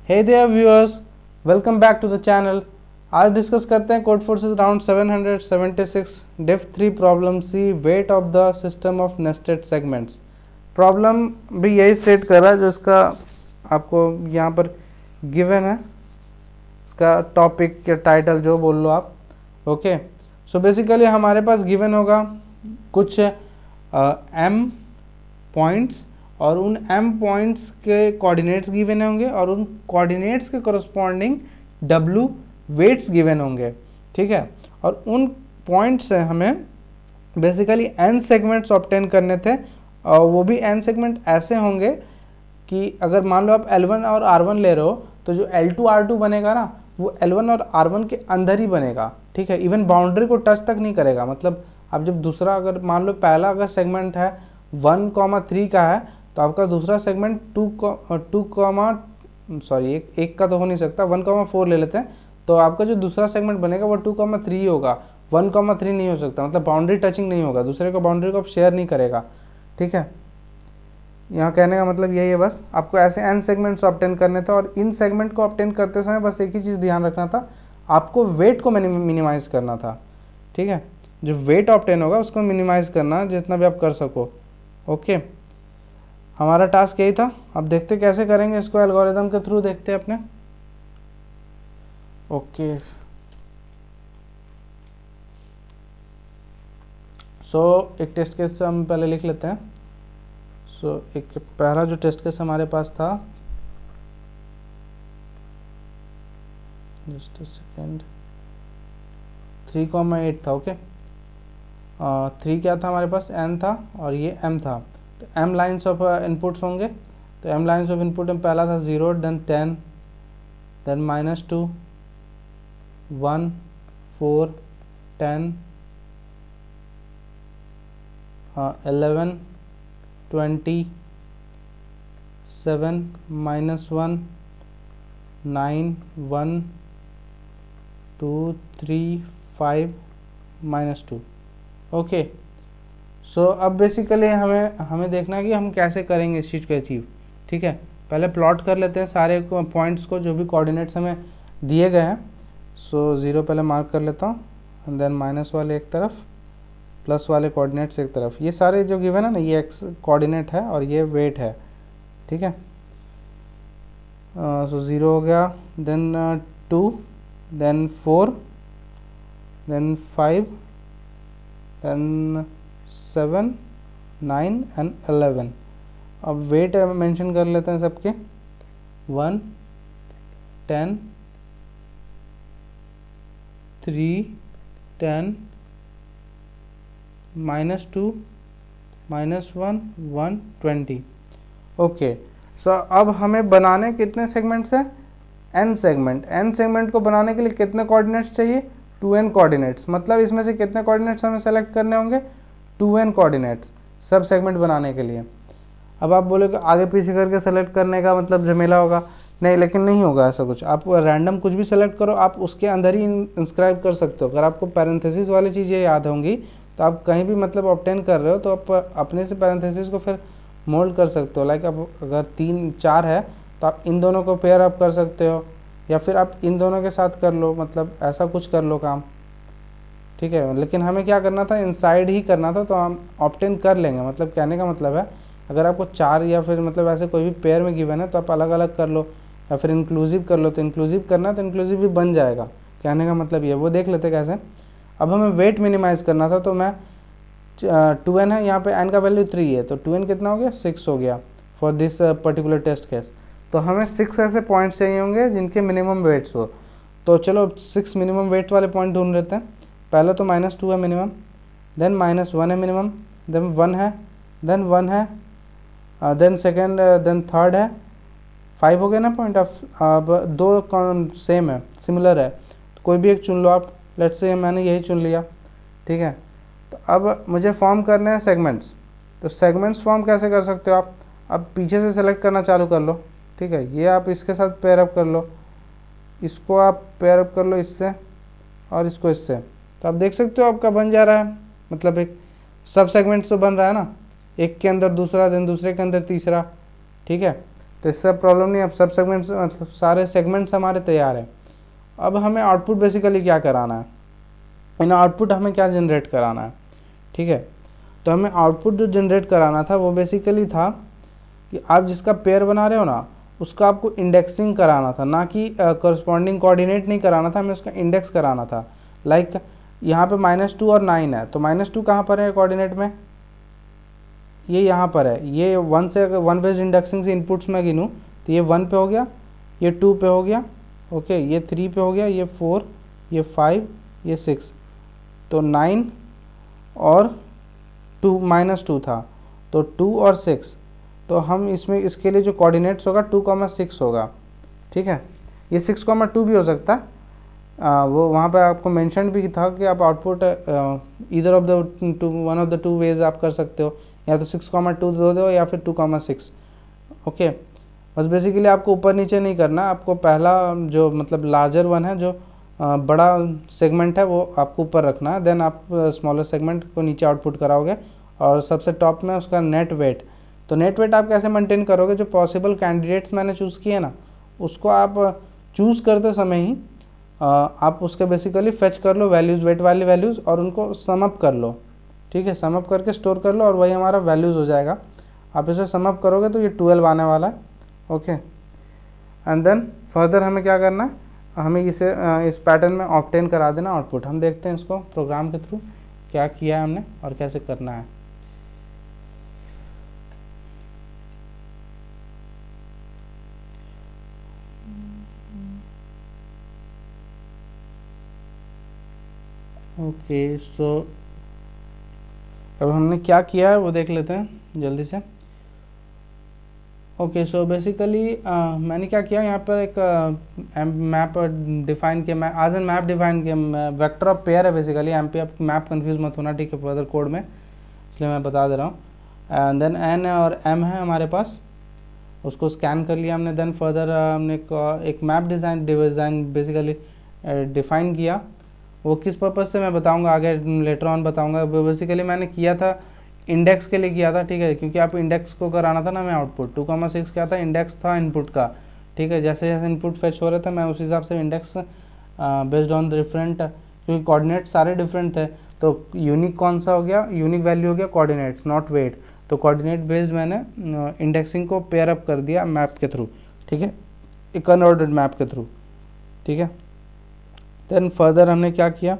Hey there viewers, welcome back to the channel. आज discuss करते हैं Codeforces round 776 div 3 problem C weight of the system of nested segments. Problem भी यही state कर रहा है जो इसका आपको यहाँ पर गिवन है, इसका टॉपिक या टाइटल जो बोल लो आप। ओके, सो बेसिकली हमारे पास गिवन होगा कुछ m पॉइंट्स और उन m पॉइंट्स के कोऑर्डिनेट्स गिवन होंगे और उन कोऑर्डिनेट्स के करस्पॉन्डिंग w वेट्स गिवन होंगे। ठीक है, और उन पॉइंट से हमें बेसिकली n सेगमेंट्स ऑब्टेन करने थे और वो भी n सेगमेंट ऐसे होंगे कि अगर मान लो आप L1 और R1 ले रहे हो तो जो L2 R2 बनेगा ना वो L1 और R1 के अंदर ही बनेगा। ठीक है, इवन बाउंड्री को टच तक नहीं करेगा। मतलब आप जब दूसरा, अगर मान लो पहला अगर सेगमेंट है 1,3 का है तो आपका दूसरा सेगमेंट 1 का तो हो नहीं सकता, 1,4 ले लेते हैं, तो आपका जो दूसरा सेगमेंट बनेगा वो 2,3 होगा, 1,3 नहीं हो सकता। मतलब बाउंड्री टचिंग नहीं होगा, दूसरे को बाउंड्री को आप शेयर नहीं करेगा। ठीक है, यहाँ कहने का मतलब यही है, बस आपको ऐसे n सेगमेंट्स ऑब्टेन करने थे और इन सेगमेंट को ऑब्टेन करते समय बस एक ही चीज़ ध्यान रखना था, आपको वेट को मिनिमाइज़ करना था। ठीक है, जो वेट ऑब्टेन होगा उसको मिनिमाइज़ करना जितना भी आप कर सको। ओके, हमारा टास्क यही था। अब देखते कैसे करेंगे इसको, एल्गोरिथम के थ्रू देखते हैं अपने। ओके, एक टेस्ट केस हम पहले लिख लेते हैं। एक पहला जो टेस्ट केस हमारे पास था, जस्ट अ सेकेंड, 3,8 था। ओके, 3 क्या था हमारे पास, n था और ये m था, तो m लाइन्स ऑफ इनपुट्स होंगे। तो m लाइन्स ऑफ इनपुट में पहला था 0, देन 10, देन -2, 1, 4, 10, 11, 20, 7, -1, 9, 1, 2, 3, 5, -2। ओके, अब बेसिकली हमें देखना है कि हम कैसे करेंगे इस चीज़ को अचीव। ठीक है, पहले प्लॉट कर लेते हैं सारे पॉइंट्स को जो भी कोऑर्डिनेट्स हमें दिए गए हैं। 0 पहले मार्क कर लेता हूँ, एंड देन माइनस वाले एक तरफ, प्लस वाले कोऑर्डिनेट्स एक तरफ। ये सारे जो गिवन है ना, ये एक्स कोऑर्डिनेट है और ये वेट है। ठीक है, 0 हो गया, then 2, then 4, then 5, then 7, 9 and 11। अब वेट मेंशन कर लेते हैं सबके, 1, 10, 3, 10, -2, -1, 1, 20। ओके, अब हमें बनाने कितने सेगमेंट्स हैं, n सेगमेंट। n सेगमेंट को बनाने के लिए कितने कोऑर्डिनेट्स चाहिए, 2n कोऑर्डिनेट्स। मतलब इसमें से कितने कोऑर्डिनेट्स हमें सेलेक्ट करने होंगे, 2n कोऑर्डिनेट्स सब सेगमेंट बनाने के लिए। अब आप बोलोगे आगे पीछे करके सेलेक्ट करने का मतलब झमेला होगा, नहीं, लेकिन नहीं होगा ऐसा कुछ। आप रैंडम कुछ भी सेलेक्ट करो, आप उसके अंदर ही इंस्क्राइब कर सकते हो। अगर आपको पैरेंथेसिस वाली चीज़ें याद होंगी तो आप कहीं भी मतलब ऑब्टेन कर रहे हो तो आप अपने से पैरेंथेसिस को फिर मोल्ड कर सकते हो। लाइक आप अगर 3, 4 है तो आप इन दोनों को पेयर अप कर सकते हो, या फिर आप इन दोनों के साथ कर लो, मतलब ऐसा कुछ कर लो काम। ठीक है, लेकिन हमें क्या करना था, इनसाइड ही करना था, तो हम ऑब्टेन कर लेंगे। मतलब कहने का मतलब है, अगर आपको 4 या फिर मतलब ऐसे कोई भी पेयर में गिवन है तो आप अलग अलग कर लो, या फिर इंक्लूसिव कर लो। तो इंक्लूसिव करना तो इंक्लूसिव भी बन जाएगा, कहने का मतलब ये। वो देख लेते कैसे। अब हमें वेट मिनिमाइज़ करना था, तो मैं 2n है, यहाँ पे n का वैल्यू 3 है, तो 2n कितना हो गया, 6 हो गया for this particular test case. तो हमें 6 ऐसे पॉइंट्स चाहिए होंगे जिनके मिनिमम वेट्स हो। तो चलो 6 मिनिमम वेट वाले पॉइंट ढूंढ लेते हैं। पहले तो -2 है मिनिमम, देन -1 है मिनिमम, देन 1 है, देन 1 है, देन सेकेंड, देन थर्ड है, 5 हो गया ना पॉइंट। अब 2 सेम है, सिमिलर है, तो कोई भी एक चुन लो आप। लेट्स से मैंने यही चुन लिया। ठीक है, तो अब मुझे फॉर्म करने हैं सेगमेंट्स। तो सेगमेंट्स फॉर्म कैसे कर सकते हो आप, अब पीछे से सेलेक्ट करना चालू कर लो। ठीक है, ये आप इसके साथ पेयर अप कर लो, इसको आप पेयर अप कर लो इससे, और इसको इससे। तो आप देख सकते हो आपका बन जा रहा है, मतलब एक सब सेगमेंट्स तो बन रहा है ना, एक के अंदर दूसरा, देन दूसरे के अंदर तीसरा। ठीक है, तो इससे प्रॉब्लम नहीं, अब सब सेगमेंट्स मतलब सारे सेगमेंट्स हमारे तैयार हैं। अब हमें आउटपुट बेसिकली क्या कराना है, इन आउटपुट हमें क्या जनरेट कराना है, ठीक है। तो हमें आउटपुट जो जनरेट कराना था वो बेसिकली था कि आप जिसका पेयर बना रहे हो ना उसका आपको इंडेक्सिंग कराना था, ना कि करस्पॉन्डिंग कोऑर्डिनेट नहीं कराना था, हमें उसका इंडेक्स कराना था। लाइक यहाँ पे -2 और 9 है, तो -2 कहाँ पर है कोऑर्डिनेट में, ये यहाँ पर है। ये 1 से अगर 1 बेस्ड इंडेक्सिंग से इनपुट्स में गिनूँ तो ये 1 पे हो गया, ये 2 पे हो गया, ओके, ये 3 पे हो गया, ये 4, ये 5, ये 6, तो 9 और 2 -2 था, तो 2 और 6, तो हम इसमें इसके लिए जो कोऑर्डिनेट्स होगा 2,6 होगा, ठीक है। ये 6,2 भी हो सकता है, वो वहाँ पे आपको मेंशन भी था कि आप output either of the one of the two ways आप कर सकते हो, या तो 6,2 दो या फिर 2,6, ओके। बस बेसिकली आपको ऊपर नीचे नहीं करना, आपको पहला जो मतलब लार्जर वन है, जो बड़ा सेगमेंट है वो आपको ऊपर रखना है, देन आप स्मॉलर सेगमेंट को नीचे आउटपुट कराओगे, और सबसे टॉप में उसका नेट वेट। तो नेट वेट आप कैसे मेंटेन करोगे, जो पॉसिबल कैंडिडेट्स मैंने चूज़ किए ना उसको आप चूज़ करते समय ही आप उसके बेसिकली फेच कर लो वैल्यूज़, वेट वाली वैल्यूज़, और उनको सम अप कर लो, ठीक है, सम अप करके स्टोर कर लो, और वही हमारा वैल्यूज़ हो जाएगा। आप इसे सम अप करोगे तो ये 12 आने वाला है, ओके। एंड देन फर्दर हमें क्या करना है, हमें इसे इस पैटर्न में ऑब्टेन करा देना आउटपुट। हम देखते हैं इसको प्रोग्राम के थ्रू क्या किया है हमने और कैसे करना है। ओके, सो अब हमने क्या किया है वो देख लेते हैं जल्दी से। ओके, सो बेसिकली मैंने क्या किया, यहाँ पर एक मैप डिफाइन किया, मैं आज एन मैप डिफाइन किया, वेक्टर ऑफ पेयर है बेसिकली, एम पी, आप मैप कंफ्यूज मत होना, ठीक है, फर्दर कोड में, इसलिए मैं बता दे रहा हूँ। एंड देन एन और एम है हमारे पास, उसको स्कैन कर लिया हमने। देन फर्दर हमने एक मैप डिज़ाइन बेसिकली डिफाइन किया, वो किस पर्पज़ से मैं बताऊंगा आगे, लेटर ऑन बताऊंगा। बेसिकली मैंने किया था इंडेक्स के लिए किया था, ठीक है, क्योंकि आप इंडेक्स को कराना था ना मैं आउटपुट। 2,6 क्या था, इंडेक्स था इनपुट का, ठीक है। जैसे जैसे इनपुट फेच हो रहे थे मैं उस हिसाब से इंडेक्स बेस्ड ऑन डिफरेंट, क्योंकि कोऑर्डिनेट सारे डिफरेंट थे, तो यूनिक कौन सा हो गया, यूनिक वैल्यू हो गया कोऑर्डिनेट्स नॉट वेट, तो कोऑर्डिनेट बेस्ड मैंने इंडेक्सिंग को पेयर अप कर दिया मैप के थ्रू, ठीक है, एक अनऑर्डर्ड मैप के थ्रू, ठीक है। देन फर्दर हमने क्या किया,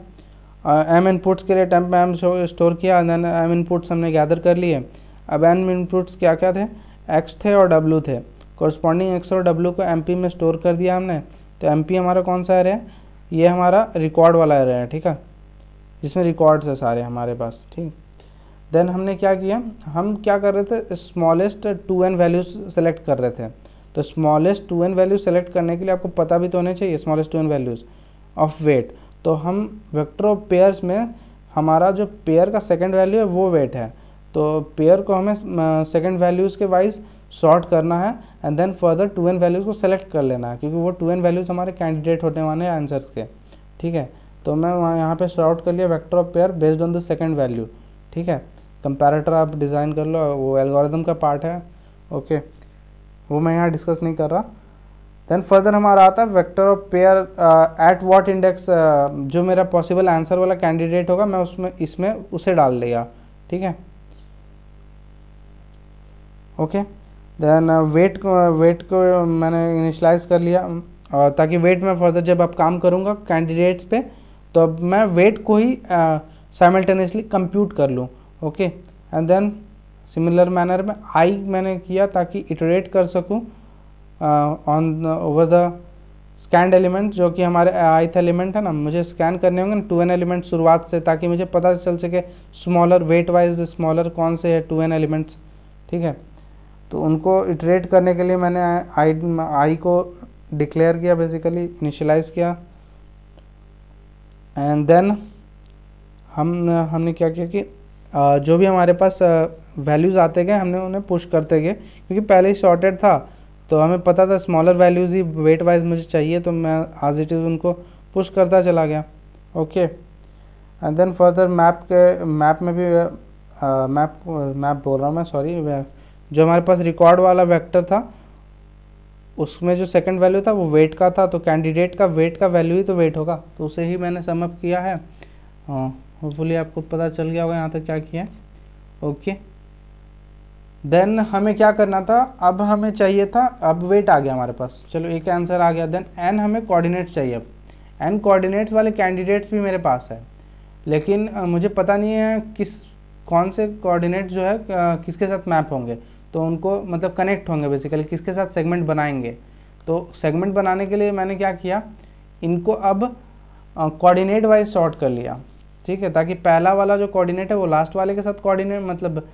एम इनपुट्स के लिए टेम्प में एम स्टोर किया, देन एम इनपुट्स हमने गैदर कर लिए। अब एम इनपुट्स क्या क्या थे, एक्स थे और डब्लू थे, कोरस्पॉन्डिंग एक्स और डब्लू को एम पी में स्टोर कर दिया हमने। तो एम पी हमारा कौन सा एरिया है, ये हमारा रिकॉर्ड वाला एरिया है, ठीक है, जिसमें रिकॉर्ड्स है सारे हमारे पास, ठीक। देन हमने क्या किया, हम क्या कर रहे थे, स्मॉलेस्ट 2n वैल्यूज सेलेक्ट कर रहे थे। तो स्मॉलेस्ट 2n वैल्यूज सेलेक्ट करने के लिए आपको पता भी तो होने चाहिए smallest 2n values of weight. तो हम वेक्टर ऑफ पेयर्स में हमारा जो पेयर का सेकंड वैल्यू है वो वेट है, तो पेयर को हमें सेकंड वैल्यूज़ के वाइज सॉर्ट करना है, and then further 2n values को सेलेक्ट कर लेना है, क्योंकि वो 2n वैल्यूज़ हमारे कैंडिडेट होने वाले हैं आंसर्स के, ठीक है। तो मैं वहाँ यहाँ पे सॉर्ट कर लिया vector of pair based on the second value, ठीक है। कंपैरेटर आप डिज़ाइन कर लो, वो एल्गोरिदम का पार्ट है, ओके, वो मैं यहाँ डिस्कस नहीं कर रहा। देन फर्दर हमारा आता है vector of pair at what index, जो मेरा पॉसिबल आंसर वाला कैंडिडेट होगा मैं उसमें इसमें उसे डाल देगा, ठीक है, ओके। देन वेट को मैंने इनिशलाइज कर लिया, ताकि वेट में फर्दर जब आप काम करूँगा कैंडिडेट्स पे तो अब मैं वेट को ही साइमल्टेनियसली कंप्यूट कर लूँ, okay. And then similar manner में आई मैंने किया ताकि इटरेट कर सकूँ on over the scanned element, जो कि हमारे ith एलिमेंट है ना, मुझे स्कैन करने होंगे ना 2n एलिमेंट शुरुआत से, ताकि मुझे पता चल सके स्मॉलर वेट वाइज स्मॉलर कौन से है 2n एलिमेंट्स, ठीक है। तो उनको इटरेट करने के लिए मैंने आई को डिक्लेयर किया, बेसिकली इनिशियलाइज किया। एंड देन हमने क्या किया कि जो भी हमारे पास वैल्यूज़ आते गए हमने उन्हें पुश करते गए, क्योंकि पहले ही सॉर्टेड था तो हमें पता था स्मॉलर वैल्यूज़ ही वेट वाइज मुझे चाहिए, तो मैं आज इट इज़ उनको पुश करता चला गया, okay. And then further map में भी मैप बोल रहा हूँ मैं, सॉरी, जो हमारे पास रिकॉर्ड वाला वेक्टर था उसमें जो सेकंड वैल्यू था वो वेट का था, तो कैंडिडेट का वेट का वैल्यू ही तो वेट होगा, तो उसे ही मैंने सम अप किया है। हाँ, होपफुली आपको पता चल गया होगा यहाँ तक क्या किया है। ओके, देन हमें क्या करना था, अब हमें चाहिए था, अब वेट आ गया हमारे पास, चलो एक आंसर आ गया। देन एन हमें कोऑर्डिनेट्स चाहिए। अब एन कोऑर्डिनेट्स वाले कैंडिडेट्स भी मेरे पास है, लेकिन मुझे पता नहीं है कौन से कोऑर्डिनेट्स जो है किसके साथ मैप होंगे, तो उनको मतलब कनेक्ट होंगे बेसिकली, किसके साथ सेगमेंट बनाएंगे। तो सेगमेंट बनाने के लिए मैंने क्या किया, इनको अब कोऑर्डिनेट वाइज सॉर्ट कर लिया, ठीक है, ताकि पहला वाला जो कोऑर्डिनेट है वो लास्ट वाले के साथ कोऑर्डिनेट मतलब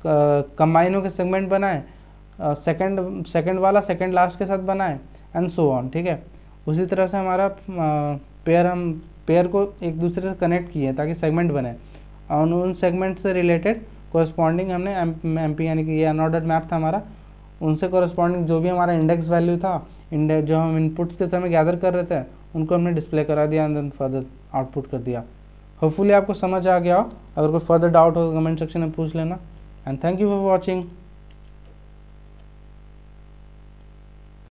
कंबाइन होकर सेगमेंट बनाए, सेकंड वाला सेकंड लास्ट के साथ बनाए, एंड सो ऑन, ठीक है। उसी तरह से हमारा पेयर को एक दूसरे से कनेक्ट किए ताकि सेगमेंट बने, और उन सेगमेंट से रिलेटेड कोरस्पॉन्डिंग हमने एम पी यानी कि ये अनऑर्डर्ड मैप था हमारा, उनसे कोरस्पॉन्डिंग जो भी हमारा इंडेक्स वैल्यू था, इंडेक्स जो हम इनपुट्स के समय गैदर कर रहे थे, उनको हमने डिस्प्ले करा दिया एंड देन फर्दर आउटपुट कर दिया। होपफुली आपको समझ आ गया हो। अगर कोई फर्दर डाउट हो तो कमेंट सेक्शन में पूछ लेना, and thank you for watching.